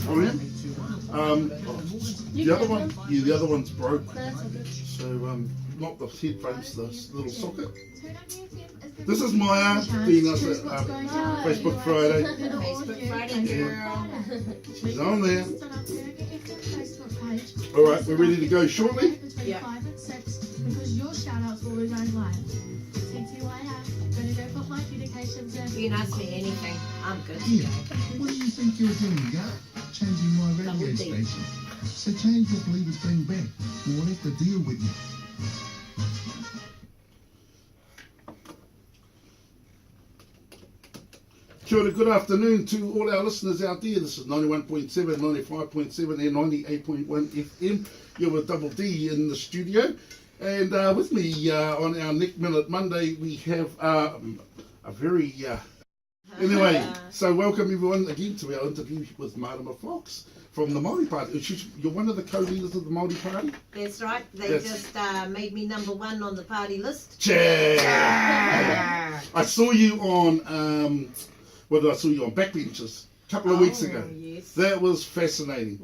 Oh yeah. The other one, yeah, the other one's broke. So not the headphones, the little socket. This is Maya being us at Facebook Friday. Facebook Friday, girl. She's on there. All right, we're ready to go shortly. Yeah. Because your shout outs will always own live. TTYL, gonna go for high communications. You can ask me anything. I'm good Yeah. today. What do you think you're doing, Gar? Changing my radio station. So change what believers bring back. We'll have to deal with you. Kia ora, good afternoon to all our listeners out there. This is 91.7, 95.7 and 98.1 FM. You're with Double D in the studio. And with me on our Nick Minute Monday, we have a very... Anyway, so welcome everyone again to our interview with Marana Fox from the Māori Party. You're one of the co-leaders of the Māori Party? That's right. They just made me #1 on the party list. Yeah. I saw you on... I saw you on Backbenchers a couple of weeks ago. Yes. That was fascinating.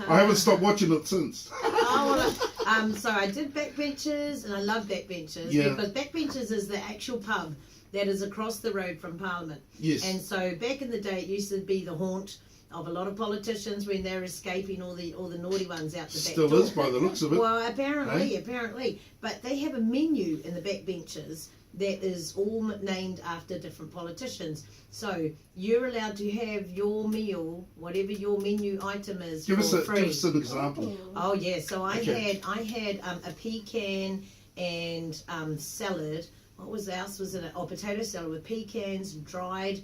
I haven't stopped watching it since. So I did Backbenchers, and I love Backbenchers because Backbenchers is the actual pub that is across the road from Parliament. Yes. And so back in the day, it used to be the haunt of a lot of politicians when they're escaping all the naughty ones out the back door. Still is by the looks of it. Well, apparently. But they have a menu in the Backbenchers that is all named after different politicians. So you're allowed to have your meal, whatever your menu item is, Give us free. an example. Oh yeah, so I had a pecan and salad. What else was in it? Oh, potato salad with pecans, dried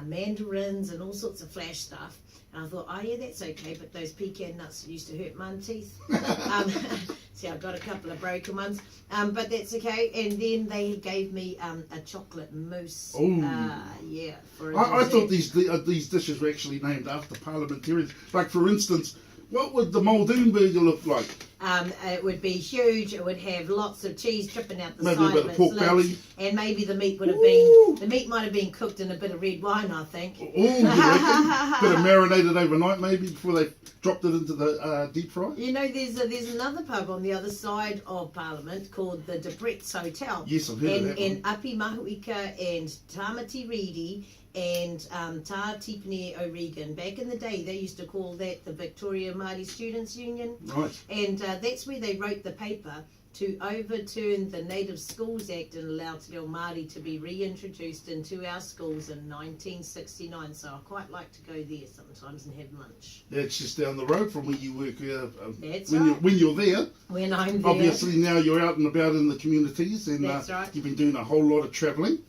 mandarins and all sorts of flash stuff. And I thought, oh yeah, that's okay, but those pecan nuts used to hurt my teeth. See, I've got a couple of broken ones, but that's okay. And then they gave me a chocolate mousse. For a I thought these dishes were actually named after parliamentarians. Like, for instance, what would the Muldoon burger look like? It would be huge. It would have lots of cheese dripping out the Maybe side a bit of of pork its belly. lips, and maybe the meat would have been might have been cooked in a bit of red wine, I think. Oh, you reckon? Bit of marinated overnight, maybe before they dropped it into the deep fry. You know, there's another pub on the other side of Parliament called the Debrett's Hotel. Yes, I've heard of that in Api Mahuika and Tamati Reedy and Tā Tipene O'Regan. Back in the day, they used to call that the Victoria Māori Students' Union. Right. And that's where they wrote the paper to overturn the Native Schools Act and allow Te Reo Māori to be reintroduced into our schools in 1969. So I quite like to go there sometimes and have lunch. That's just down the road from where you work. That's when you're there. When I'm there. Obviously now you're out and about in the communities, and That's right. You've been doing a whole lot of travelling.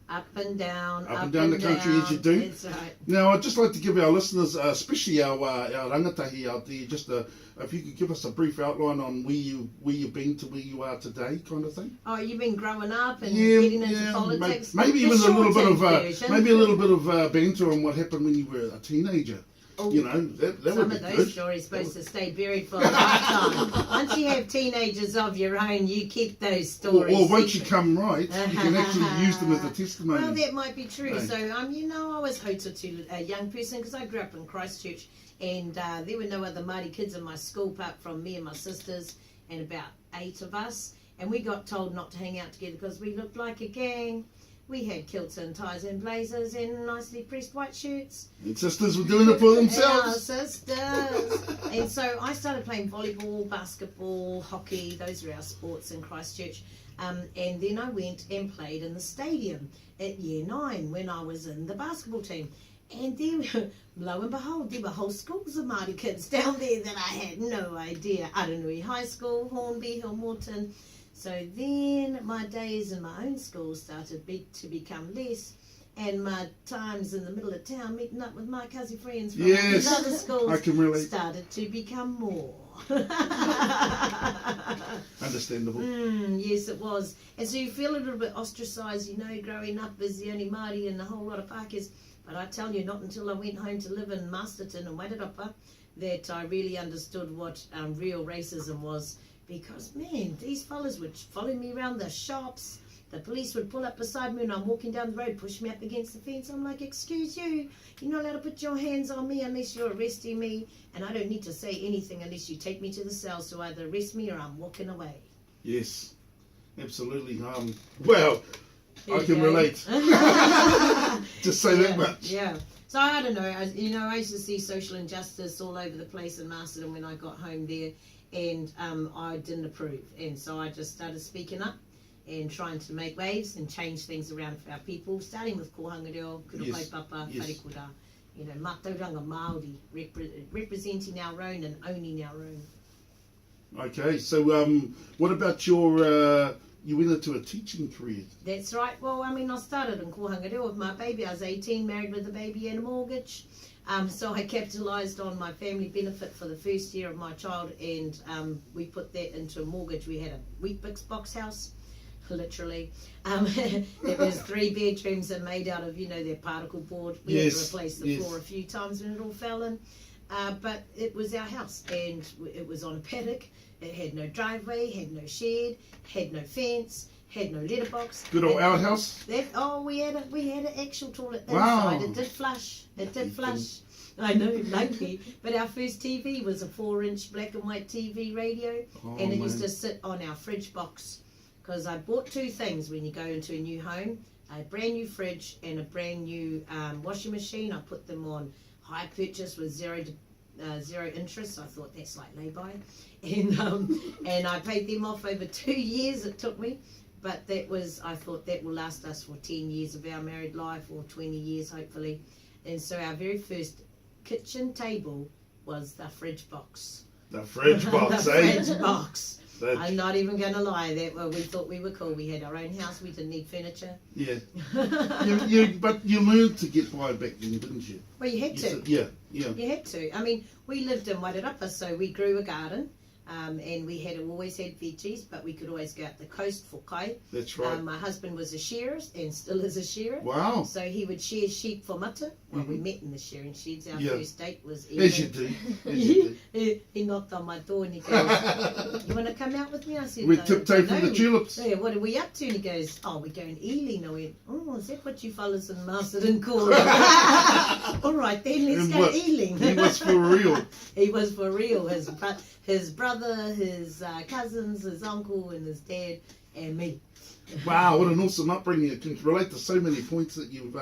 Up and down the country as you do. That's right. Now, I'd just like to give our listeners, especially our rangatahi out there, just if you could give us a brief outline on where you've been to where you are today, kind of thing. Oh, you've been growing up and getting into politics. Maybe even a little bit of banter on what happened when you were a teenager. Oh, you know, that some would be of those good. stories supposed to stay buried for a lifetime. Once you have teenagers of your own, you keep those stories. Or once you come right, you can actually use them as a testimony. Well, that might be true. Right. So, I was hoated to a young person because I grew up in Christchurch, and there were no other Māori kids in my school apart from me and my sisters and about 8 of us. And we got told not to hang out together because we looked like a gang. We had kilts and ties and blazers and nicely pressed white shirts. And sisters were doing it for themselves. Our sisters. And so I started playing volleyball, basketball, hockey. Those were our sports in Christchurch. And then I went and played in the stadium at year 9 when I was in the basketball team. And then, lo and behold, there were whole schools of Māori kids down there that I had no idea. Aranui High School, Hornby, Hillmorton. So then my days in my own school started to become less, and my times in the middle of town meeting up with my cousin friends from these other schools I can relate. started to become more. Understandable. Yes, it was. And so you feel a little bit ostracised, growing up as the only Māori and a whole lot of Pākehās. But I tell you, not until I went home to live in Masterton and Wairarapa that I really understood what real racism was. Because, man, these fellas would follow me around the shops the police would pull up beside me when I'm walking down the road, push me up against the fence. I'm like, excuse you, you're not allowed to put your hands on me unless you're arresting me, and I don't need to say anything unless you take me to the cell, so either arrest me or I'm walking away. Yes, absolutely. Well, I can relate. Just say that much. Yeah. So I don't know. I used to see social injustice all over the place in Masterton when I got home there, and I didn't approve, and so I just started speaking up and trying to make waves and change things around for our people, starting with kohanga reo, kurokaipapa, wharekura, mātauranga Māori, representing our own and owning our own. Okay, so what about your, you went into a teaching career? That's right. Well, I started in kohanga reo with my baby. I was 18, married with a baby and a mortgage. So I capitalised on my family benefit for the first year of my child, and we put that into a mortgage. We had a Weet-Bix box house, literally. It was 3 bedrooms and made out of, their particle board. We had to replace the floor a few times when it all fell in. But it was our house, and it was on a paddock. It had no driveway, had no shed, had no fence, had no letterbox. Good old outhouse? We had an actual toilet Wow. inside. It did flush. It did flush. I know, lucky. But our first TV was a 4-inch black and white TV radio, and it used to sit on our fridge box. Because I bought 2 things when you go into a new home: a brand new fridge and a brand new washing machine. I put them on hire purchase with zero interest. I thought that's like lay-by, and I paid them off over 2 years. It took me. But I thought that will last us for 10 years of our married life, or 20 years hopefully. And so our very first kitchen table was the fridge box. The fridge box, the eh? fridge box. I'm not even going to lie. We thought we were cool. We had our own house. We didn't need furniture. Yeah. But you learned to get by back then, didn't you? Well, you had to. Yeah. You had to. We lived in Wairarapa, so we grew a garden. And we always had veggies, but we could always go up the coast for kai. That's right. My husband was a shearer and still is a shearer. Wow. So he would shear sheep for mata. Well, we met in the shearing sheds. Our first date was As you do. He knocked on my door and he goes, "You want to come out with me?" I said, We "No, tiptoe through the tulips. Yeah, what are we up to? And he goes, "Oh, we're going Ealing." I went, "Oh, is that what you fellas in Masterton call it?" All right, then let's go Ealing. He was for real. He was for real. His brother, his cousins, his uncle, and his dad, and me. Wow, what an awesome upbringing! It can relate to so many points that you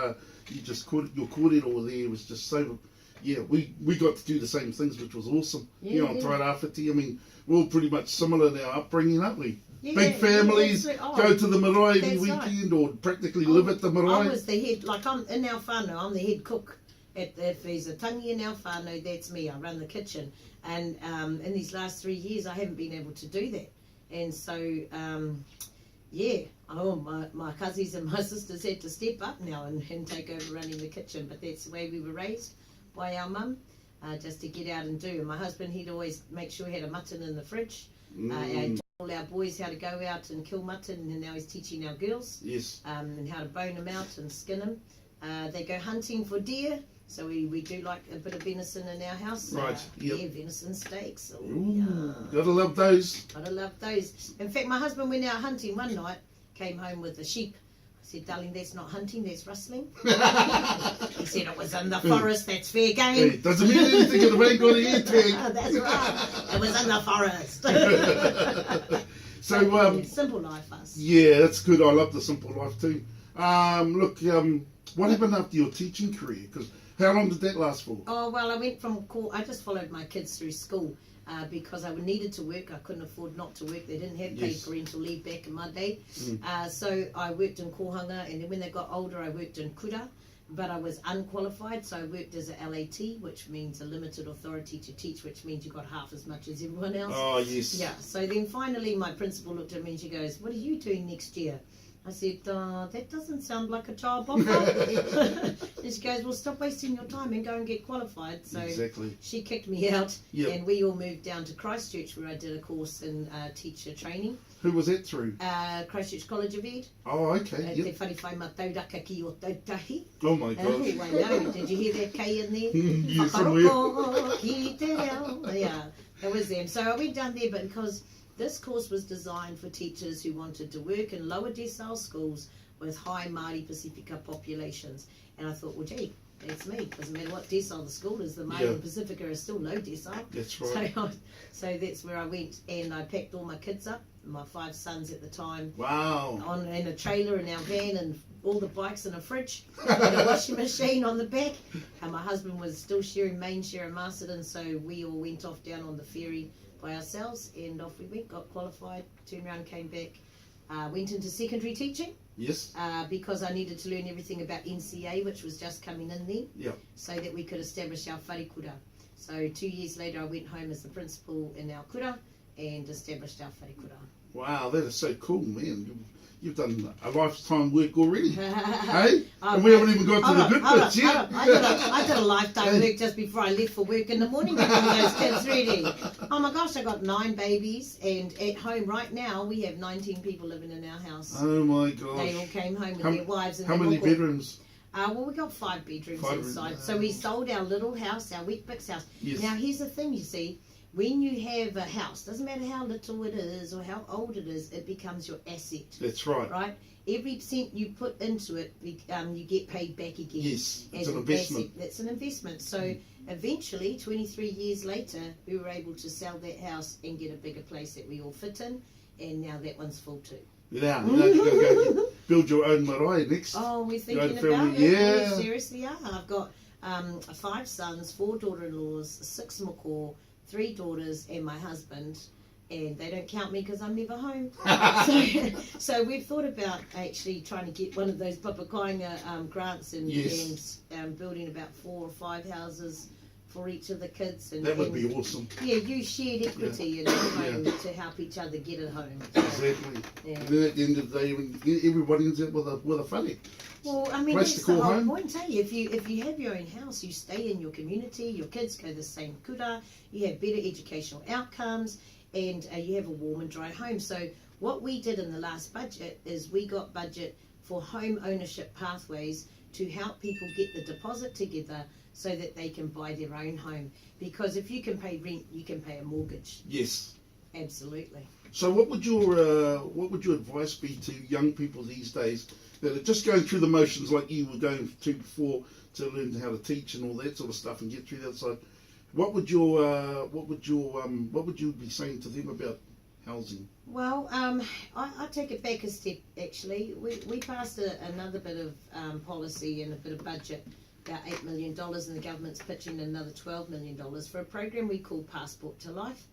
just caught. Your kōrero there was just so. Yeah, we got to do the same things, which was awesome. On Tairāwhiti, we're all pretty much similar in our upbringing, aren't we? Yeah, Big families, go to the marae every weekend, or practically live at the marae. I was the head, I'm in our whānau, I'm the head cook. If there's a tangi in our whānau, that's me. I run the kitchen. And in these last 3 years, I haven't been able to do that. And so, my cousins and my sisters had to step up now and take over running the kitchen. But that's the way we were raised by our mum, just to get out and do. And my husband, he'd always make sure he had a mutton in the fridge. Taught all our boys how to go out and kill mutton, and now he's teaching our girls and how to bone them out and skin them. They go hunting for deer. So we do like a bit of venison in our house. Right. Yeah, venison steaks. Gotta love those. Gotta love those. In fact, my husband went out hunting one night, came home with a sheep. I said, "Darling, that's not hunting, that's rustling." He said, "It was in the forest, that's fair game." Hey, doesn't mean anything if it ain't got an ear tag. That's right. It was in the forest. So, simple life, us. Yeah, that's good. I love the simple life too. What happened after your teaching career? Because how long did that last for? Oh, well, I just followed my kids through school because I needed to work. I couldn't afford not to work. They didn't have paid parental leave back in my day. So I worked in kohanga, and then when they got older, I worked in kura, but I was unqualified, so I worked as a LAT, which means a limited authority to teach, which means you got half as much as everyone else. Oh, yes. Yeah, so then finally my principal looked at me and she goes, "What are you doing next year?" I said, "That doesn't sound like a child offer." And she goes, "Well, stop wasting your time and go and get qualified." So she kicked me out, and we all moved down to Christchurch, where I did a course in teacher training. Who was that through? Christchurch College of Ed. Oh, okay. Te whariwhai matauraka ki o tautahi. Oh my gosh. I know. Did you hear that K in there? Yes, Whakaroko ki te reo. Yeah, that was them. So I went down there, but because This course was designed for teachers who wanted to work in lower decile schools with high Māori Pacifica populations. And I thought, well, gee, that's me. Doesn't matter what decile the school is, the Māori and Pacifica are still low decile. That's right. So that's where I went, and I packed all my kids up, my 5 sons at the time, Wow. in a trailer in our van, and all the bikes in a fridge, and a washing machine on the back. And my husband was still sharing Mainshare in Masterton, so we all went off down on the ferry by ourselves, and off we went, got qualified, turned around, came back, went into secondary teaching. Yes. Because I needed to learn everything about NCA, which was just coming in then, Yeah. so that we could establish our wharekura. So 2 years later, I went home as the principal in our kura and established our wharekura. Wow, that is so cool, man. You've done a lifetime work already. Hey? And we haven't even got to the good bits yet. I did a lifetime work just before I left for work in the morning, getting those kids ready. Oh my gosh, I got 9 babies, and at home right now we have 19 people living in our house. Oh my gosh. They all came home with their wives. And how many bedrooms? Well, we got 5 bedrooms inside. So we sold our little house, our wet bricks house. Yes. Now here's the thing, you see. When you have a house, doesn't matter how little it is or how old it is, it becomes your asset. That's right. Right? Every cent you put into it, you get paid back again. Yes, it's as an investment. Asset. It's an investment. So eventually, 23 years later, we were able to sell that house and get a bigger place that we all fit in, and now that one's full too. Yeah, you know, you're going to go build your own marae next. Oh, we're Your own thinking about family. it. Yeah. We seriously are. I've got 5 sons, 4 daughter-in-laws, 6 macaw, 3 daughters, and my husband. And they don't count me because I'm never home. So we've thought about actually trying to get one of those Papakainga grants and building about 4 or 5 houses for each of the kids. And, That would be awesome. Yeah, use shared equity in the home to help each other get at home. So, Exactly. yeah. And then at the end of the day, everybody ends up with a whare. Well, I mean, Place that's to the call whole home. point, eh? If you have your own house, you stay in your community, your kids go the same kura, you have better educational outcomes, and you have a warm and dry home. So what we did in the last budget is we got budget for home ownership pathways to help people get the deposit together so that they can buy their own home. Because if you can pay rent, you can pay a mortgage. Yes. Absolutely. So what would your advice be to young people these days that are just going through the motions like you were going through before to learn how to teach and all that sort of stuff and get through that side? What would you be saying to them about housing? Well, I take it back a step, actually. We passed another bit of policy and a bit of budget, about $8 million, and the government's pitching another $12 million for a program we call Passport to Life.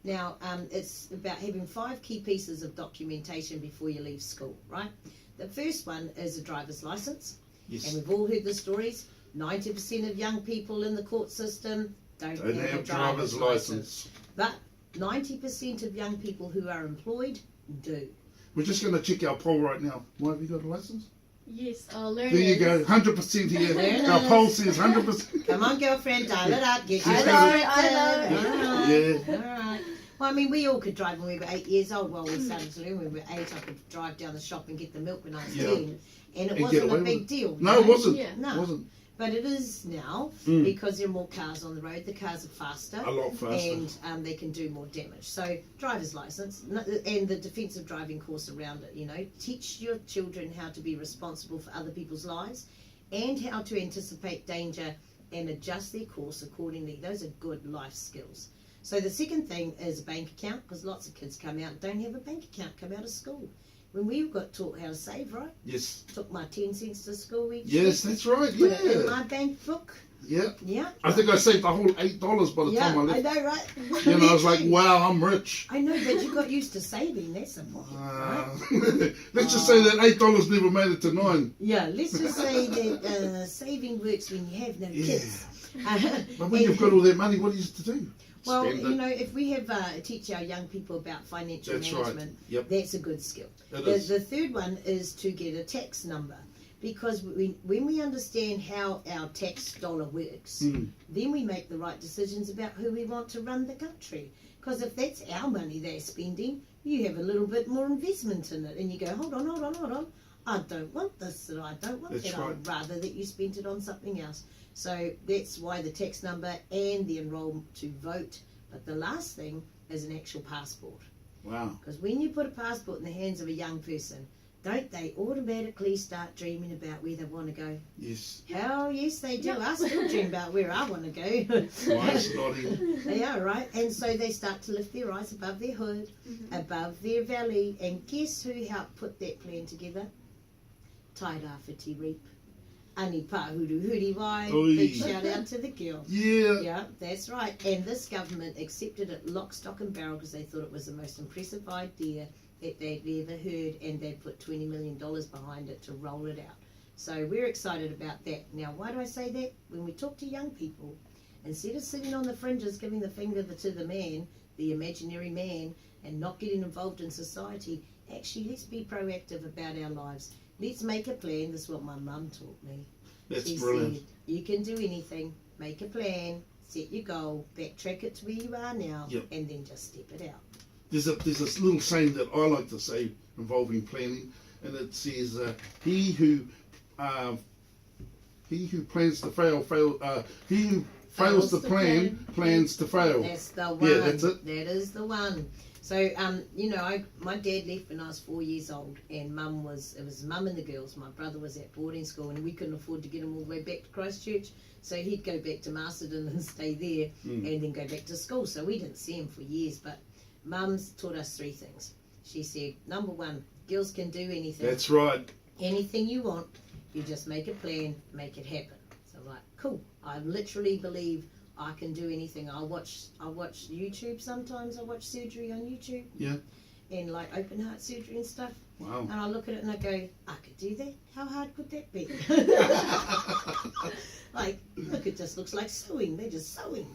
Now, it's about having 5 key pieces of documentation before you leave school, right? The first one is a driver's license. Yes. And we've all heard the stories. 90% of young people in the court system don't have a driver's license. But 90% of young people who are employed do. We're just going to check our poll right now. Why have you got a license? Yes, I'll learn There you go, 100% here. Learners. Our poll says 100%. Come on, girlfriend, dial it up. Get I your know, license. All right. Yeah. All right. Well, I mean, we all could drive when we were 8 years old. Well, we started to learn when we were 8. I could drive down the shop and get the milk when I was 10. And it And get wasn't away a with big it. deal. No, you it know? wasn't. Yeah. No. It wasn't. But it is now because there are more cars on the road. The cars are faster. A lot faster. And they can do more damage. So, driver's license and the defensive driving course around it, you know. Teach your children how to be responsible for other people's lives and how to anticipate danger and adjust their course accordingly. Those are good life skills. So the second thing is a bank account, because lots of kids come out and don't have a bank account, come out of school. When we got taught how to save, right? Yes. Took my 10 cents to school each Yes, week. that's right. Put it in Yeah. my bank book. Yeah. Yeah. I think I saved the whole $8 by the time I left. know, right? You know, I was like, wow, I'm rich. I know, but you got used to saving. That's the point, right? Let's just say that $8 never made it to 9. Yeah, let's just say that saving works when you have no kids. But when you've got all that money, what are you to do? Well, Spend you it. know, if we have teach our young people about financial That's right. management, Yep. that's a good skill. It is. The third one is to get a tax number, because when we understand how our tax dollar works, then we make the right decisions about who we want to run the country. Because if that's our money they're spending, you have a little bit more investment in it, and you go, hold on. I don't want this, and I don't want That's that. right. I'd rather that you spent it on something else. So that's why the tax number and the enrol to vote. But the last thing is an actual passport. Wow. Because when you put a passport in the hands of a young person, don't they automatically start dreaming about where they want to go? Yes. Hell yes, they do. I still dream about where I want to go. Mine's nodding. Yeah, right. And so they start to lift their eyes above their hood, above their valley. And guess who helped put that plan together? Taira Whiti Reap. Ani Pahuru Huri Wai. Oi. Big shout out to the girl. Yeah. Yeah, that's right. And this government accepted it lock, stock and barrel because they thought it was the most impressive idea that they'd ever heard, and they put $20 million behind it to roll it out. So we're excited about that. Now, why do I say that? When we talk to young people, instead of sitting on the fringes giving the finger to the man, the imaginary man, and not getting involved in society, actually let's be proactive about our lives. Let's make a plan. This is what my mum taught me. That's She brilliant. said, you can do anything. Make a plan, set your goal, backtrack it to where you are now, Yep. and then just step it out. There's this little saying that I like to say involving planning, and it says, "He who plans to fail, he who fails to plan plans to fail." That's the one. Yeah, that's it. That is the one. So, you know, my dad left when I was 4 years old, and it was mum and the girls. My brother was at boarding school, and we couldn't afford to get him all the way back to Christchurch, so he'd go back to Masterton and stay there, and then go back to school. So we didn't see him for years, but Mum's taught us 3 things. She said, number 1, girls can do anything. That's right. Anything you want, you just make a plan, make it happen. So I'm like, cool. I literally believe I can do anything. I watch YouTube sometimes. I watch surgery on YouTube. Yeah. And like open heart surgery and stuff. Wow. And I look at it and I go, I could do that. How hard could that be? Like, look, it just looks like sewing. They're just sewing.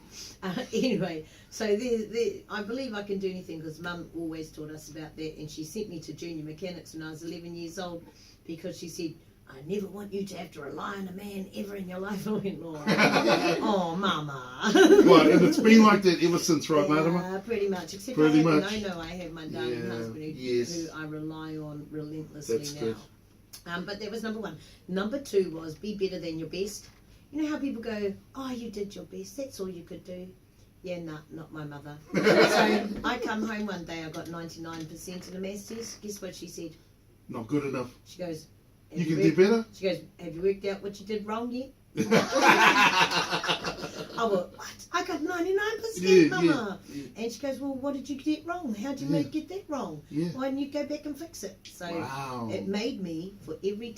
Anyway, so I believe I can do anything because Mum always taught us about that. And she sent me to junior mechanics when I was 11 years old because she said, I never want you to have to rely on a man ever in your life. I went, oh, Mama. Right, and it's been like that ever since, right, Marama? Yeah, pretty much. Except Pretty I much. have I have my darling Yeah, husband yes. who I rely on relentlessly That's now. good. But that was number 1. Number 2 was be better than your best. You know how people go, oh, you did your best. That's all you could do. Yeah, nah, not my mother. So I come home one day, I got 99% in a maths test. Guess what she said? Not good enough. She goes, You "Have can worked-" do better? She goes, have you worked out what you did wrong yet? I went, what? I got 99%, Mama. Yeah. And she goes, well, what did you get wrong? How did you get that wrong? Yeah. Why didn't you go back and fix it? So Wow. it made me, for every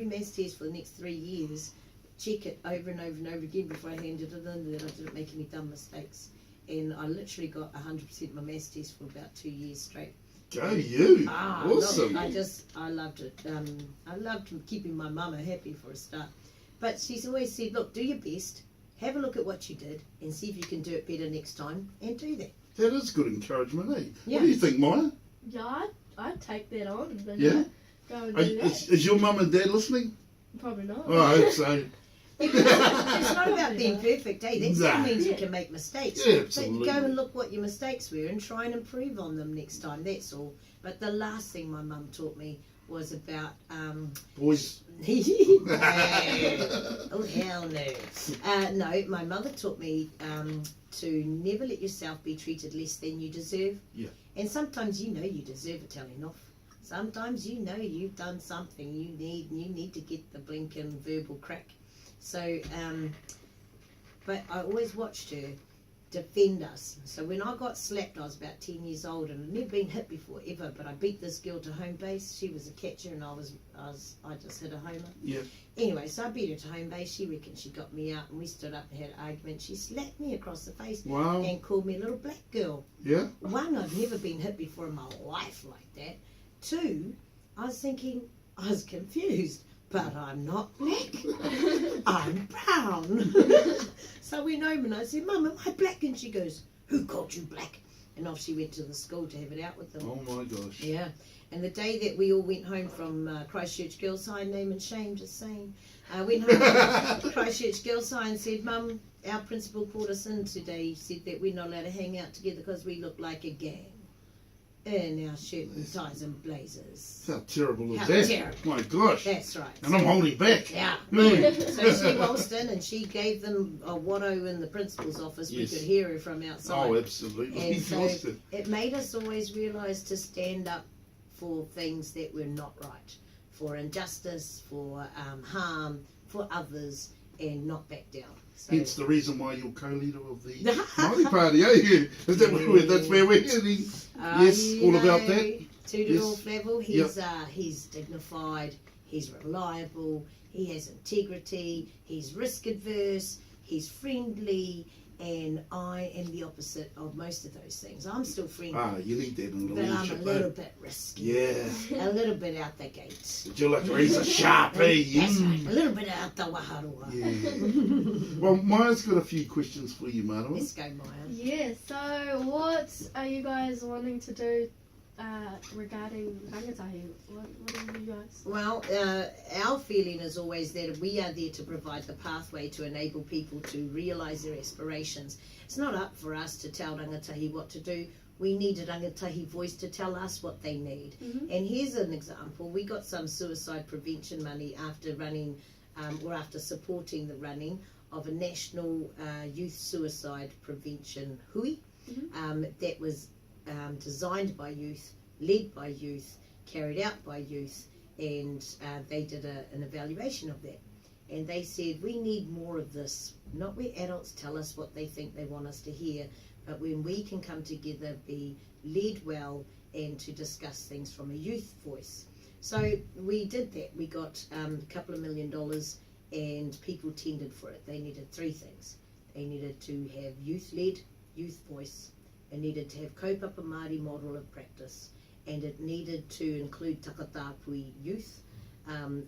maths test for the next 3 years, check it over and over and over again before I handed it in, that I didn't make any dumb mistakes. And I literally got 100% of my maths test for about 2 years straight. Go you. Awesome. Look, I loved it. I loved keeping my mama happy for a start. But she's always said, look, do your best, have a look at what you did, and see if you can do it better next time, and do that. That is good encouragement, eh? Yeah. What do you think, Maya? Yeah, I'd take that on. But Yeah? Go and Are, do that. is your mum and dad listening? Probably not. Oh, I hope so. It's not about being perfect, eh? That still Nah. means you can make mistakes. Yeah, But absolutely. go and look what your mistakes were and try and improve on them next time, that's all. But the last thing my mum taught me was about Boys. no. Oh hell no. No, my mother taught me to never let yourself be treated less than you deserve. Yeah. And sometimes you know you deserve a telling off. Sometimes you know you've done something you need to get the blinking verbal crack. So but I always watched her defend us. So when I got slapped, I was about 10 years old, and I'd never been hit before ever. But I beat this girl to home base. She was a catcher, and I just hit a homer. Yeah. Anyway, so I beat her to home base. She reckoned she got me out, and we stood up and had an argument. She slapped me across the face Wow. and called me a little black girl. Yeah. 1, I've never been hit before in my life like that. 2, I was thinking, I was confused. But I'm not black. I'm brown. So I went home and I said, Mum, am I black? And she goes, who called you black? And off she went to the school to have it out with them. Oh my gosh. Yeah. And the day that we all went home from Christchurch Girls High, name and shame, just saying, went home to Christchurch Girls High and said, Mum, our principal called us in today. He said that we're not allowed to hang out together because we look like a gang. in our shirt and ties and blazers. How terrible is How that? terrible. My gosh. That's right. And I'm holding back. Yeah. Mm. So she waltzed in and she gave them a watto in the principal's office. Yes. We could hear her from outside. Oh, absolutely. And so Exhausted. it made us always realise to stand up for things that were not right, for injustice, for harm, for others, and not back down. So, Hence the reason why you're co-leader of the Māori Party, eh? Is that where, that's where we're heading? Yes, you all know, about that. To the Yes. North level, he's dignified, he's reliable, he has integrity, he's risk adverse, he's friendly, and I am the opposite of most of those things. I'm still friendly, Ah, you need that in the but I'm leadership, a little eh? bit risky. Yeah. A little bit out the gate. But you're like a razor sharp, eh? That's Mm. right, a little bit out the waharua. Yeah. Well, Maya's got a few questions for you, Mara. Let's go, Maya. Yeah, so what are you guys wanting to do regarding rangatahi? What are you guys? Well, our feeling is always that we are there to provide the pathway to enable people to realise their aspirations. It's not up for us to tell rangatahi what to do. We need a rangatahi voice to tell us what they need. Mhm. And here's an example. We got some suicide prevention money after running, or after supporting the running of a national youth suicide prevention hui that was designed by youth, led by youth, carried out by youth, and they did an evaluation of that. And they said, we need more of this, not where adults tell us what they think they want us to hear, but when we can come together, be led well, and to discuss things from a youth voice. So we did that. We got a couple of $1 million, and people tendered for it. They needed three things. They needed to have youth-led, youth voice. It needed to have kaupapa Māori model of practice, and it needed to include takatapui youth,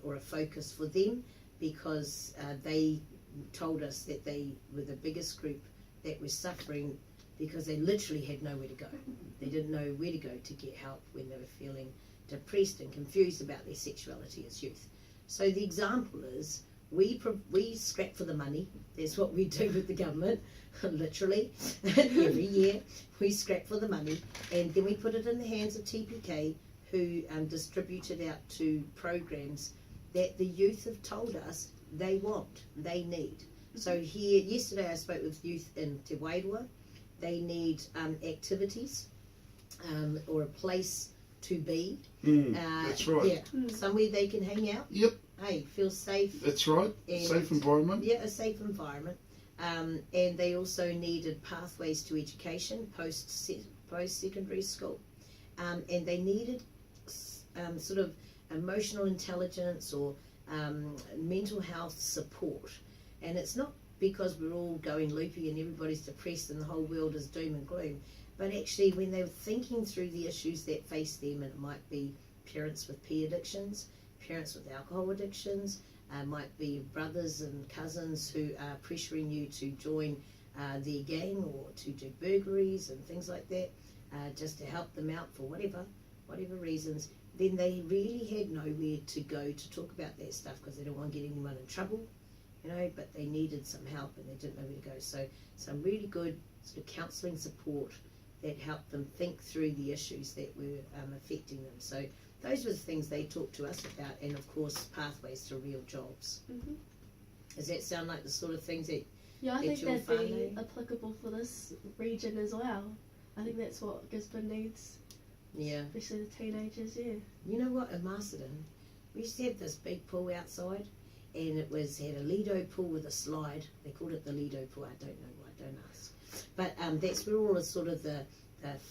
or a focus for them, because they told us that they were the biggest group that was suffering because they literally had nowhere to go. They didn't know where to go to get help when they were feeling depressed and confused about their sexuality as youth. So the example is, we scrap for the money. That's what we do with the government, literally. Every year we scrap for the money, and then we put it in the hands of TPK, who distribute it out to programs that the youth have told us they want, they need. So here, yesterday I spoke with youth in Te Wairua. They need activities, or a place to be. That's right. Yeah, somewhere they can hang out. Yep, Hey, feel safe. that's right. And- Safe environment. Yeah, a safe environment. And they also needed pathways to education post-secondary school. And they needed sort of emotional intelligence or mental health support. And it's not because we're all going loopy and everybody's depressed and the whole world is doom and gloom, but actually when they're thinking through the issues that face them, and it might be parents with pee addictions, parents with alcohol addictions, might be brothers and cousins who are pressuring you to join their gang or to do burglaries and things like that, just to help them out for whatever reasons, then they really had nowhere to go to talk about that stuff because they don't want to get anyone in trouble, you know, but they needed some help and they didn't know where to go. So some really good sort of counselling support that helped them think through the issues that were affecting them. So those were the things they talked to us about, and of course pathways to real jobs. Mhm. Does that sound like the sort of things that Yeah, I It's think your that'd be family. applicable for this region as well. I think that's what Gisborne needs, yeah. especially the teenagers, yeah. You know what, in Masterton, we used to have this big pool outside, and it had a Lido pool with a slide. They called it the Lido pool. I don't know why, don't ask. But that's where all the sort of the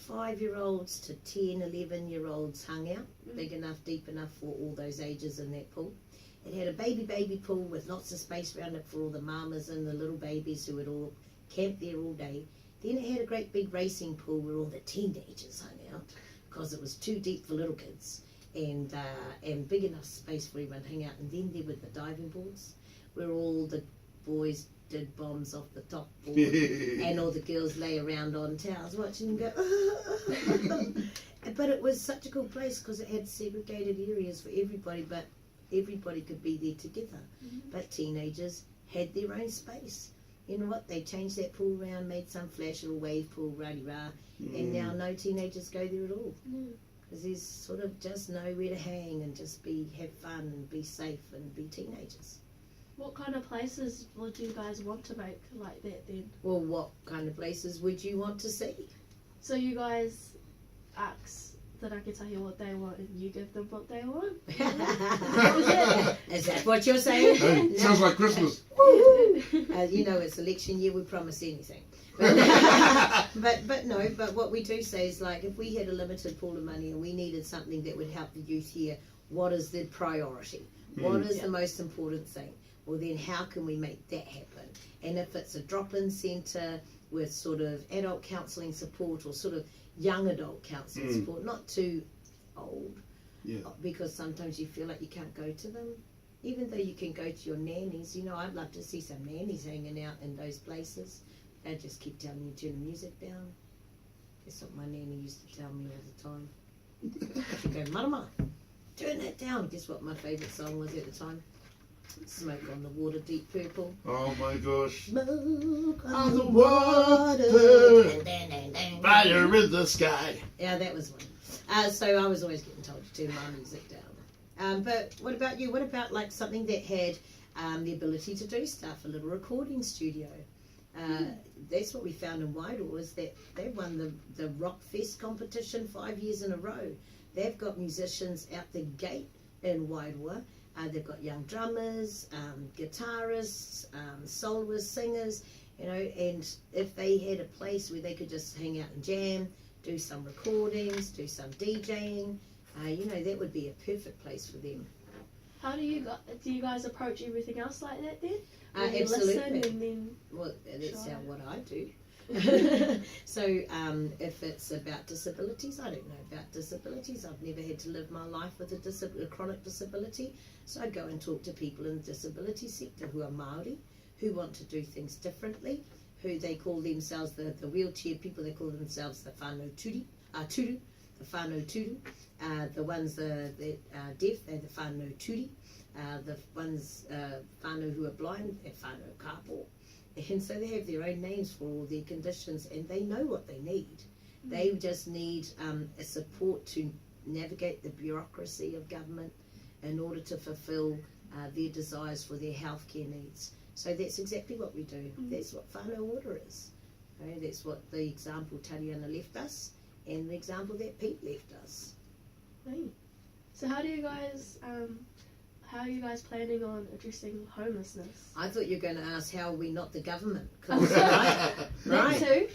5-year-olds to 10, 11-year-olds hung out, big enough, deep enough for all those ages in that pool. It had a baby pool with lots of space around it for all the mamas and the little babies who would all camp there all day. Then it had a great big racing pool where all the teenagers hung out because it was too deep for little kids, and big enough space for everyone to hang out. And then there were the diving boards where all the boys did bombs off the top board and all the girls lay around on towels watching them go. But it was such a cool place because it had segregated areas for everybody, but everybody could be there together. But teenagers had their own space. You know what? They changed that pool around, made some flash little wave pool, rah-de-rah, and now no teenagers go there at all. Because there's sort of just nowhere to hang and just have fun and be safe and be teenagers. What kind of places would you guys want to make like that then? Well, what kind of places would you want to see? So you guys ask the rangatahi what they want and you give them what they want? Is that what you're saying? Hey, sounds like Christmas. You know, it's election year, we promise anything. But what we do say is, like, if we had a limited pool of money and we needed something that would help the youth here, what is the priority? What is the most important thing? Well, then how can we make that happen? And if it's a drop-in centre with sort of adult counselling support or sort of young adult counselling support, not too old, because sometimes you feel like you can't go to them. Even though you can go to your nannies, you know, I'd love to see some nannies hanging out in those places. They just keep telling you to turn the music down. That's what my nanny used to tell me all the time. She'd go, Marama, turn that down. Guess what my favourite song was at the time? Smoke on the Water, Deep Purple. Oh my gosh. Smoke On the water, Dang, dang, dang. fire in the sky. Yeah, that was one. So I was always getting told to turn my music down. But what about you? What about like something that had the ability to do stuff, a little recording studio? That's what we found in Wairoa, is that they won the Rock Fest competition 5 years in a row. They've got musicians out the gate in Wairoa. They've got young drummers, guitarists, soloists, singers, you know, and if they had a place where they could just hang out and jam, do some recordings, do some DJing, you know, that would be a perfect place for them. How do you guys approach everything else like that then? You Absolutely. listen and then Well, that's try. what I do. So if it's about disabilities, I don't know about disabilities. I've never had to live my life with a chronic disability. So I go and talk to people in the disability sector who are Māori, who want to do things differently, who they call themselves the wheelchair people. They call themselves the whānau turu, the whānau turu. The ones that are deaf, they're the whānau turi. The ones whānau who are blind, they're whānau kāpō. And so they have their own names for all their conditions, and they know what they need. They just need a support to navigate the bureaucracy of government in order to fulfil their desires for their healthcare needs. So that's exactly what we do. That's what whānau order is. Okay? That's what the example Tariana left us, and the example that Pete left us. Hey. So how are you guys planning on addressing homelessness? I thought you were going to ask how are we not the government. 'Cause, That right. too.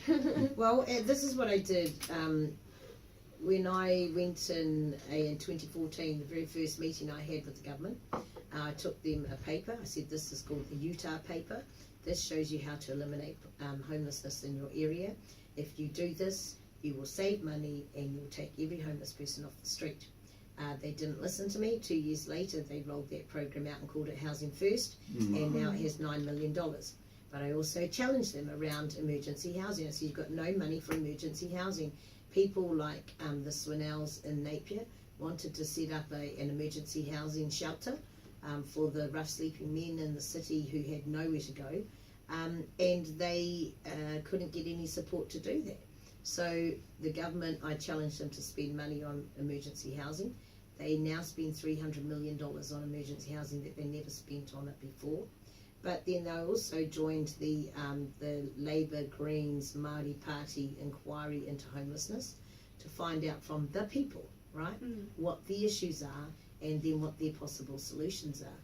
Well, this is what I did when I went in 2014, the very first meeting I had with the government. I took them a paper. I said, this is called the Utah paper. This shows you how to eliminate homelessness in your area. If you do this, you will save money and you'll take every homeless person off the street. They didn't listen to me. 2 years later, they rolled that program out and called it Housing First, and now it has $9 million. But I also challenged them around emergency housing. I said, you've got no money for emergency housing. People like the Swinells in Napier wanted to set up an emergency housing shelter for the rough sleeping men in the city who had nowhere to go, and they couldn't get any support to do that. So the government, I challenged them to spend money on emergency housing. They now spend $300 million on emergency housing that they never spent on it before. But then they also joined the Labour Greens Māori Party inquiry into homelessness to find out from the people, right, what the issues are and then what their possible solutions are.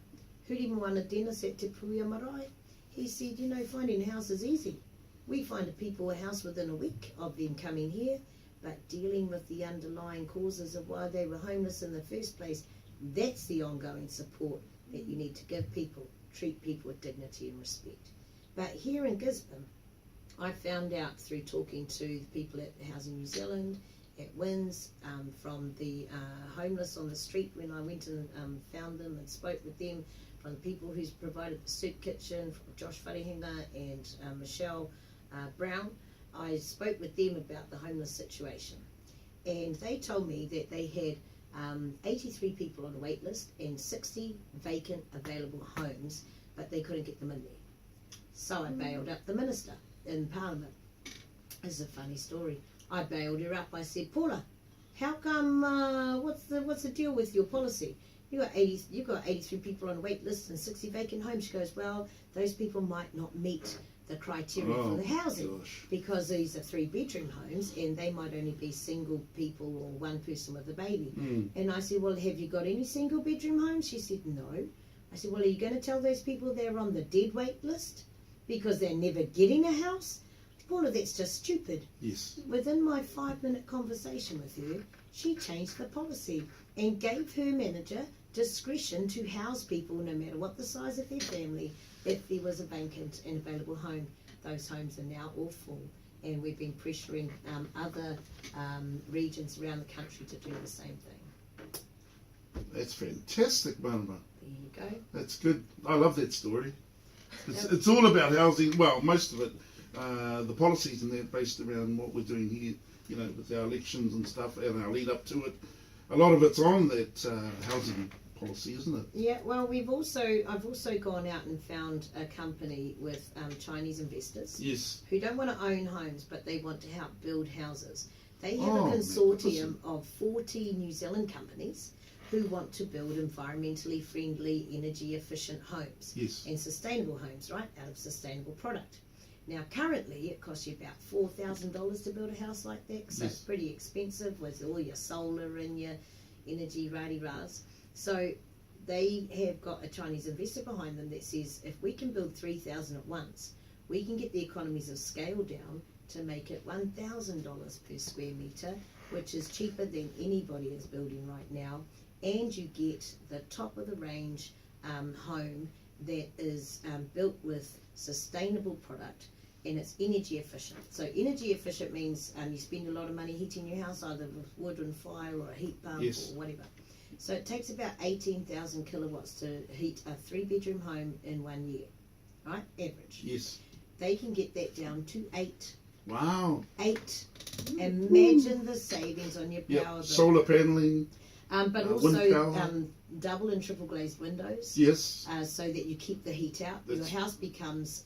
Huri Moana Dennis at Te Puia Marae, he said, you know, finding a house is easy. We find people a house within a week of them coming here, but dealing with the underlying causes of why they were homeless in the first place, that's the ongoing support that you need to give people, treat people with dignity and respect. But here in Gisborne, I found out through talking to the people at Housing New Zealand, at WINS, from the homeless on the street when I went and found them and spoke with them, from the people who's provided the soup kitchen, from Josh Wharehinga and Michelle Brown. I spoke with them about the homeless situation, and they told me that they had 83 people on a wait list and 60 vacant available homes, but they couldn't get them in there. So I bailed up the minister in Parliament. This is a funny story. I bailed her up. I said, Paula, how come, what's the deal with your policy? You got 83 people on a wait list and 60 vacant homes. She goes, well, those people might not meet the criteria for the housing because these are 3-bedroom homes and they might only be single people or one person with a baby. And I said, well, have you got any single bedroom homes? She said, no. I said, well, are you going to tell those people they're on the dead weight list because they're never getting a house? Paula, that's just stupid. Yes. Within my 5-minute conversation with her, she changed the policy and gave her manager discretion to house people no matter what the size of their family if there was a vacant and available home. Those homes are now all full, and we've been pressuring other regions around the country to do the same thing. That's fantastic, Marana. There you go. That's good. I love that story. It's all about housing. Well, most of it, the policies and that based around what we're doing here, you know, with our elections and stuff and our lead up to it. A lot of it's on that housing policy, isn't it? Yeah, well, I've also gone out and found a company with Chinese investors Yes. who don't want to own homes, but they want to help build houses. They have Oh, a consortium magnificent. of 40 New Zealand companies who want to build environmentally friendly, energy efficient homes. Yes. And sustainable homes, right, out of sustainable product. Now, currently, it costs you about $4,000 to build a house like that, so Yes. it's pretty expensive with all your solar and your energy rah-de-rahs. So they have got a Chinese investor behind them that says if we can build 3,000 at once, we can get the economies of scale down to make it $1,000 per square metre, which is cheaper than anybody is building right now, and you get the top of the range home that is built with sustainable product, and it's energy efficient. So energy efficient means you spend a lot of money heating your house either with wood and fire or a heat pump Yes. or whatever. So it takes about 18,000 kilowatts to heat a 3-bedroom home in 1 year, right? Average. Yes. They can get that down to 8. Wow. 8. Imagine the savings on your power Yep. bill. Solar paneling. But wind also power. double and triple glazed windows. Yes. So that you keep the heat out. That's- Your house becomes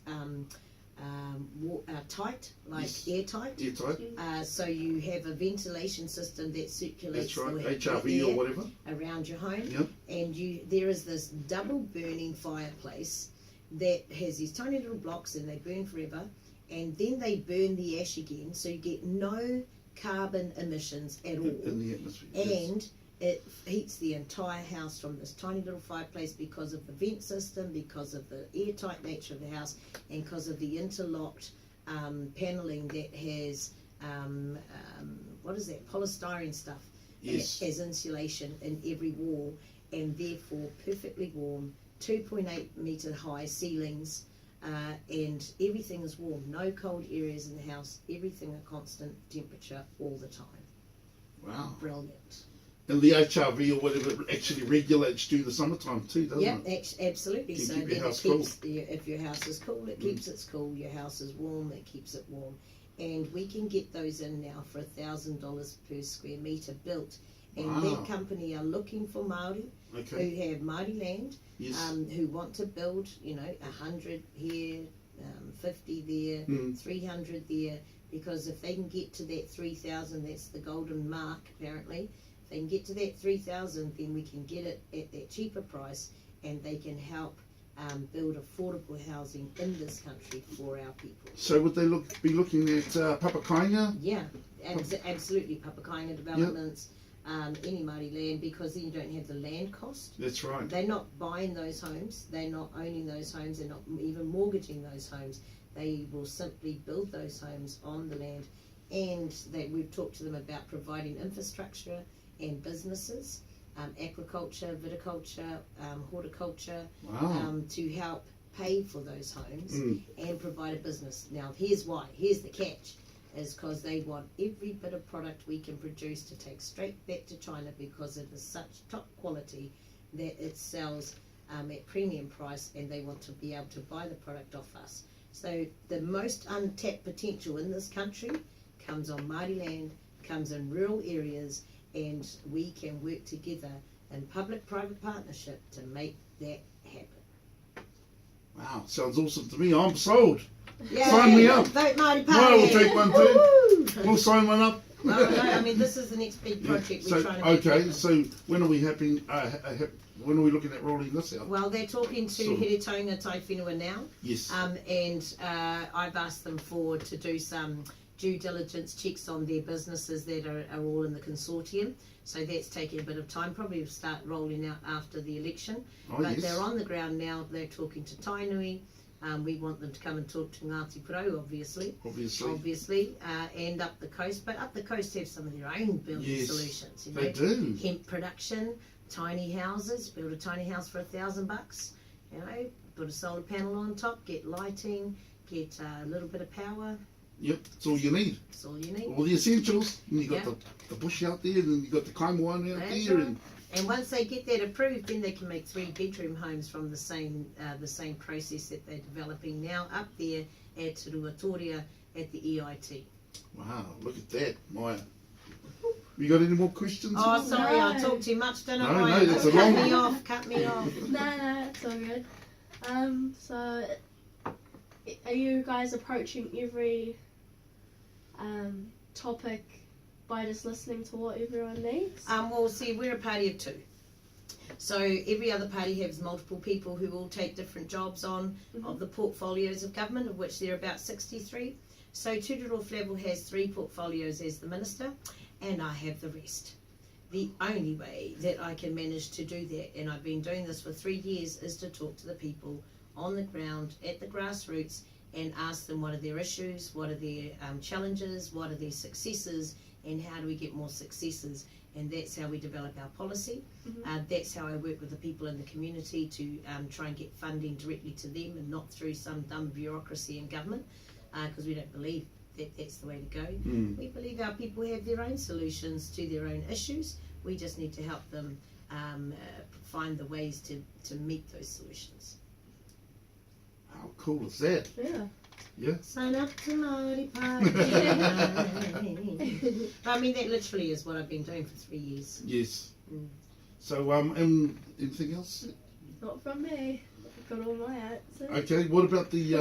tight, like Yes. airtight. Airtight. So you have a ventilation system that circulates That's right. the HRV or air whatever. around your home. Yep. And there is this double burning fireplace that has these tiny little blocks and they burn forever, and then they burn the ash again, so you get no carbon emissions at all, In the atmosphere. Yes. and it heats the entire house from this tiny little fireplace because of the vent system, because of the airtight nature of the house, and because of the interlocked paneling that has what is that, polystyrene stuff Yes. as insulation in every wall, and therefore perfectly warm, 2.8 metre high ceilings, and everything is warm, no cold areas in the house, everything a constant temperature all the time. Wow. Brilliant. And the HRV or whatever actually regulates during the summertime too, doesn't Yeah, it? absolutely. Keep So your then house it keeps, if your house is cool, it keeps it cool. Your house is warm, it keeps it warm. And we can get those in now for $1,000 per square metre built. And Wow. that company are looking for Māori Okay. who have Māori land, Yes. who want to build, 100 here, 50 there, Mm. 300 there, because if they can get to that 3,000, that's the golden mark apparently. If they can get to that 3,000, then we can get it at that cheaper price, and they can help build affordable housing in this country for our people. So would they be looking at Papakainga? Yeah, absolutely. Papakainga developments, any Māori land, because then you don't have the land cost. That's right. They're not buying those homes, they're not owning those homes, they're not even mortgaging those homes. They will simply build those homes on the land, and we've talked to them about providing infrastructure and businesses, agriculture, viticulture, horticulture, Wow. to help pay for those homes Mm. and provide a business. Now here's why, here's the catch, is because they want every bit of product we can produce to take straight back to China, because it is such top quality that it sells at premium price, and they want to be able to buy the product off us. So the most untapped potential in this country comes on Māori land, comes in rural areas, and we can work together in public-private partnership to make that happen. Wow, sounds awesome to me. I'm sold. Yeah, Sign me up. Vote Māori Party. Well, we'll take one too. Woo! We'll sign one up. Well, no, I mean, this is the next big project we're So, trying to make okay, happen. so when are we when are we looking at rolling this out? Well, they're talking to So- Heretonga Tai Whenua now, Yes. and I've asked them to do some due diligence checks on their businesses that are all in the consortium. So that's taking a bit of time. Probably will start rolling out after the election. Oh, But yes. they're on the ground now. They're talking to Tainui. We want them to come and talk to Ngāti Porou, obviously, and up the coast. But up the coast have some of their own building Yes, solutions. You they know, do. hemp production, tiny houses. Build a tiny house for $1,000. You know, put a solar panel on top, get lighting, get a little bit of power. Yep, that's all you need. That's all you need. All the essentials. And you got Yeah. the bush out there, and then you got the kaimoana out That's there, right. and And once they get that approved, then they can make 3-bedroom homes from the same process that they're developing now up there at Ruatoria at the EIT. wow, look at that, Maya. You got any more questions? Oh, sorry, No. I talked too much, don't I? No, Maya? that's a Cut long- me off, cut me off. No, it's all good. So are you guys approaching every topic by just listening to what everyone needs? Well, see, we're a party of two. So every other party has multiple people who all take different jobs on of the portfolios of government, of which there are about 63. So Tūtoro Flavel has 3 portfolios as the minister, and I have the rest. The only way that I can manage to do that, and I've been doing this for 3 years, is to talk to the people on the ground, at the grassroots, and ask them what are their issues, what are their challenges, what are their successes, and how do we get more successes. And that's how we develop our policy. That's how I work with the people in the community to try and get funding directly to them and not through some dumb bureaucracy in government, because we don't believe that that's the way to go. We believe our people have their own solutions to their own issues. We just need to help them find the ways to meet those solutions. How cool is that? Yeah. Yeah. Sign up to Māori Party. I mean, that literally is what I've been doing for 3 years. Yes. Mm. So, and anything else? Not from me. I've got all my answers. Okay. What about the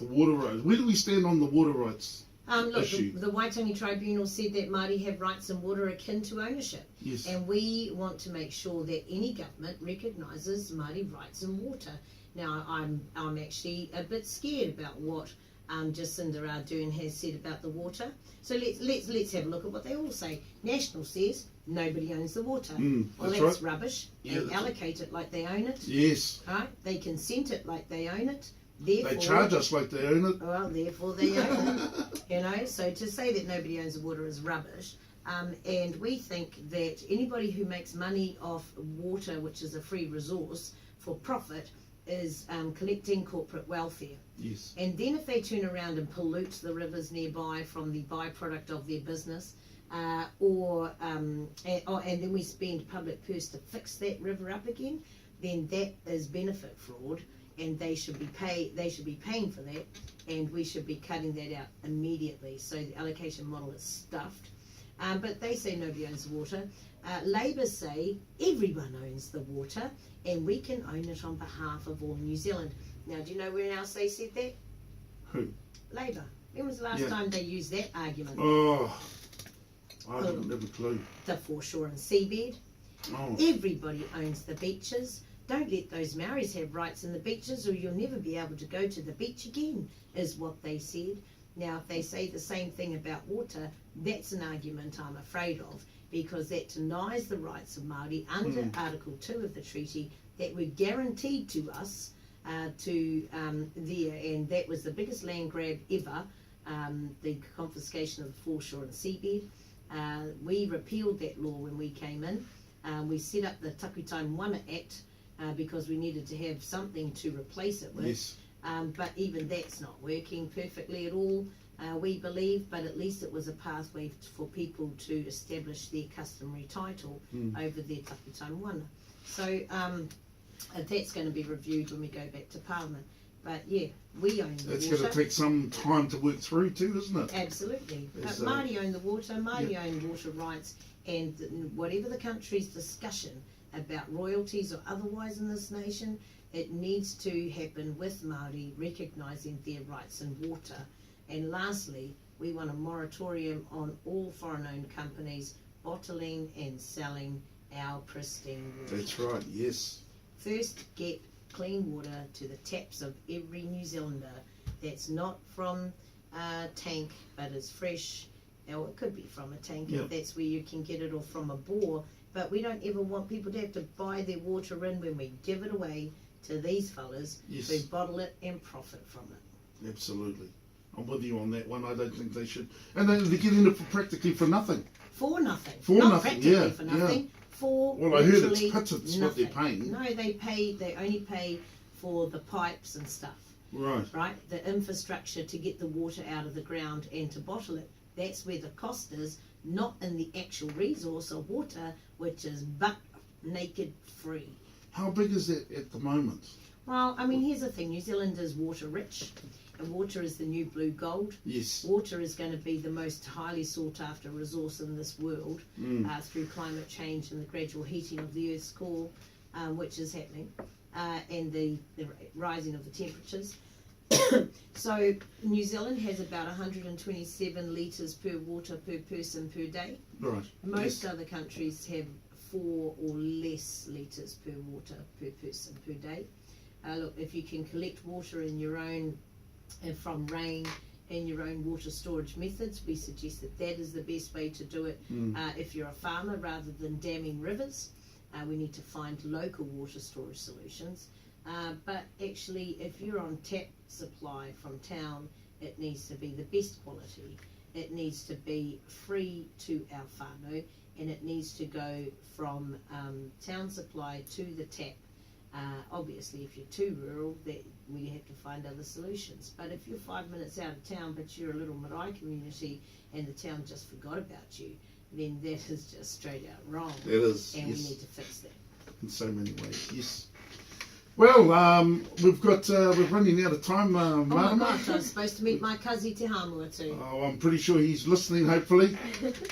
water rights? Where do we stand on the water rights? Look, Issue. the Waitangi Tribunal said that Māori have rights in water akin to ownership. Yes. And we want to make sure that any government recognises Māori rights in water. Now, I'm actually a bit scared about what Jacinda Ardern has said about the water. So let's have a look at what they all say. National says nobody owns the water. Well, that's that's right. rubbish. Yeah, They that's allocate it like they own it. Yes. Right? They consent it like they own it. Therefore, They charge us like they own it. well, therefore they own it. You know, so to say that nobody owns the water is rubbish. And we think that anybody who makes money off water, which is a free resource, for profit, is collecting corporate welfare. Yes. And then if they turn around and pollute the rivers nearby from the byproduct of their business, and then we spend public purse to fix that river up again, then that is benefit fraud, and they should be paying for that, and we should be cutting that out immediately. So the allocation model is stuffed. But they say nobody owns the water. Labour say everyone owns the water, and we can own it on behalf of all New Zealand. Now, do you know where else they said that? Who? Labour. When was the last time they used that argument? Oh, I don't have a clue. The foreshore and seabed. Oh. Everybody owns the beaches. Don't let those Maoris have rights in the beaches, or you'll never be able to go to the beach again, is what they said. Now, if they say the same thing about water, that's an argument I'm afraid of, because that denies the rights of Māori under Article 2 of the treaty that were guaranteed to us there, and that was the biggest land grab ever, the confiscation of the foreshore and seabed. We repealed that law when we came in. We set up the Takutai Moana Act because we needed to have something to replace it with. Yes. But even that's not working perfectly at all, we believe, but at least it was a pathway for people to establish their customary title over their takutai moana. So that's going to be reviewed when we go back to Parliament. But yeah, we own the That's water. going to take some time to work through too, isn't it? Absolutely. But It's, Māori own the water, Māori own water rights, and whatever the country's discussion about royalties or otherwise in this nation, It needs to happen with Māori recognising their rights in water. And lastly, we want a moratorium on all foreign-owned companies bottling and selling our pristine water. That's right, yes. First, get clean water to the taps of every New Zealander that's not from a tank but is fresh, or it could be from a tank Yeah. if that's where you can get it, or from a bore. But we don't ever want people to have to buy their water in when we give it away to these fellas Yes. who bottle it and profit from it. Absolutely. I'm with you on that one. I don't think they should. And they're getting it for practically for nothing. For nothing. For Not nothing, practically yeah, for nothing. For Well, I heard it's literally pittance what they're nothing. paying. No, they only pay for the pipes and stuff. Right. Right? The infrastructure to get the water out of the ground and to bottle it. That's where the cost is, not in the actual resource of water, which is butt naked free. How big is that at the moment? Well, I mean, here's the thing. New Zealand is water rich, and water is the new blue gold. Yes. Water is going to be the most highly sought after resource in this world through climate change and the gradual heating of the Earth's core, which is happening, and the rising of the temperatures. So New Zealand has about 127 litres per water per person per day. Right. Most Yes. other countries have 4 or less litres per water per person per day. Look, if you can collect water in your own, from rain, in your own water storage methods, we suggest that that is the best way to do it. If you're a farmer, rather than damming rivers, we need to find local water storage solutions. But actually, if you're on tap supply from town, it needs to be the best quality. It needs to be free to our whānau, and it needs to go from town supply to the tap. Obviously, if you're too rural, that we have to find other solutions. But if you're 5 minutes out of town, but you're a little marae community, and the town just forgot about you, then that is just straight out wrong. It is. And Yes. we need to fix that. In so many ways. Yes. Well, we're running out of time, Oh my Marana. gosh, I was supposed to meet my cousin Te Hamua too. Oh, I'm pretty sure he's listening, hopefully.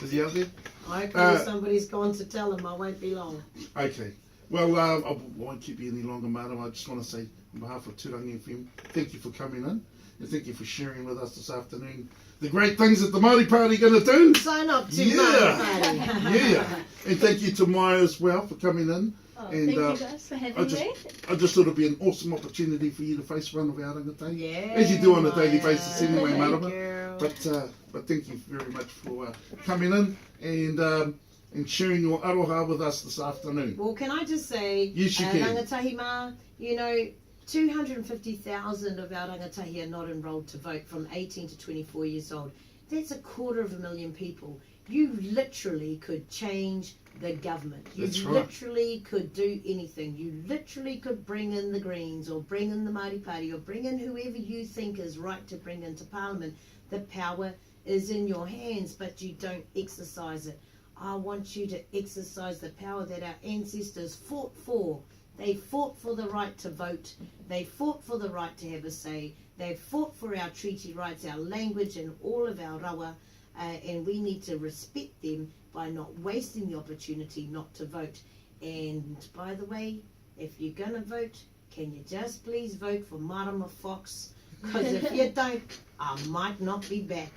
Is he out there? Hopefully somebody's gone to tell him. I won't be long. Okay. Well, I won't keep you any longer, madam. I just want to say, on behalf of Tūrangi FM, thank you for coming in, and thank you for sharing with us this afternoon the great things that the Māori Party are going to do. Sign up to Yeah. Māori Party. Yeah. And thank you to Maya as well for coming in. Oh, And, thank you guys for having me. I just thought it'd be an awesome opportunity for you to face one of our rangatahi. Yeah, As you do on a daily Maya. basis anyway, Thank Marama. you. But thank you very much for coming in and sharing your aroha with us this afternoon. Well, can I just say, Yes, you can. rangatahi mā, you know, 250,000 of our rangatahi are not enrolled to vote from 18 to 24 years old. That's 250,000 people. You literally could change the government. You That's right. literally could do anything. You literally could bring in the Greens or bring in the Māori Party or bring in whoever you think is right to bring into Parliament. The power is in your hands, but you don't exercise it. I want you to exercise the power that our ancestors fought for. They fought for the right to vote. They fought for the right to have a say. They fought for our treaty rights, our language, and all of our rawa. And we need to respect them by not wasting the opportunity not to vote. And by the way, if you're going to vote, can you just please vote for Marana Fox? Because if you don't, I might not be back.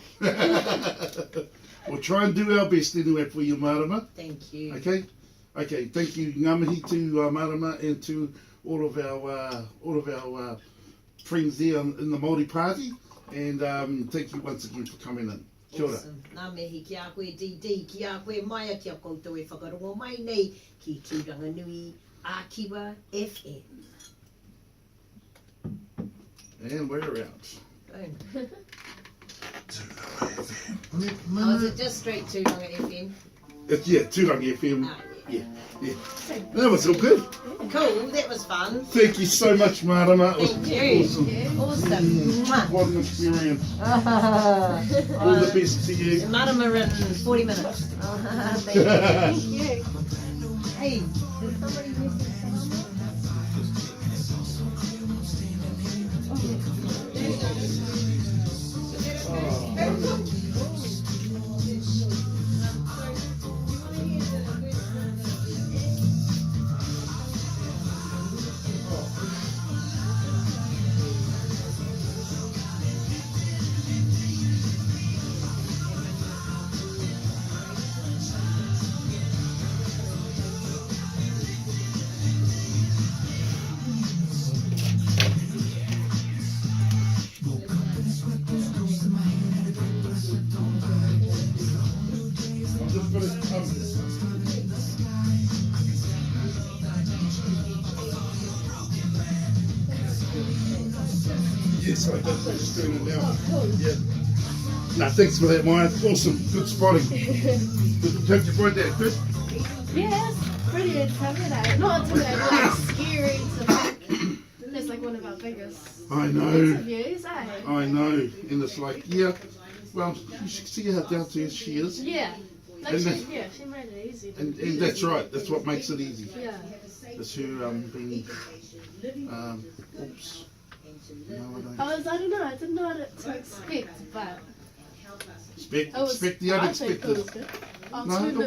We'll try and do our best anyway for you, Marama. Thank you. Okay? Okay, thank you, ngamihi to Marama and to all of our friends there in the Māori Party. And thank you once again for coming in. Kia ora. Awesome. Nā mihi ki a koe DD, ki a koe Maia, ki a koutou e whakarongo mai nei ki Tūranga Nui Ākiwa FM. And we're out. Boom. Look, Oh, Mama, is it just straight Tūranga FM? Yeah, Tūrangi FM. Ah, Yeah, yeah. That was all good. Cool, that was fun. Thank you so much, Marama. It was Thank you. awesome. Awesome. Mwah. What an experience. All the best to you. Marama in 40 minutes. Thank you. Thank you. Hey, did somebody message Yes, I did. I'm just doing it now. Oh, cool. Yeah. No, thanks for that, Maya. Awesome. Good spotting. How'd you find that? Good? Yes, pretty intimidating. Not intimidating, like scary to think. That's like one of our biggest I know. interviews, eh? I know. And it's like, yeah, well, you should see how down to earth she is. Yeah. Like And she, that's- yeah, she made it easy. And that's right. That's what makes it easy. Yeah. It's her being, oops. No, I don't. I don't know, I didn't know what to expect, but Expect it was, the I think it unexpected. was good. I'll No, turn it this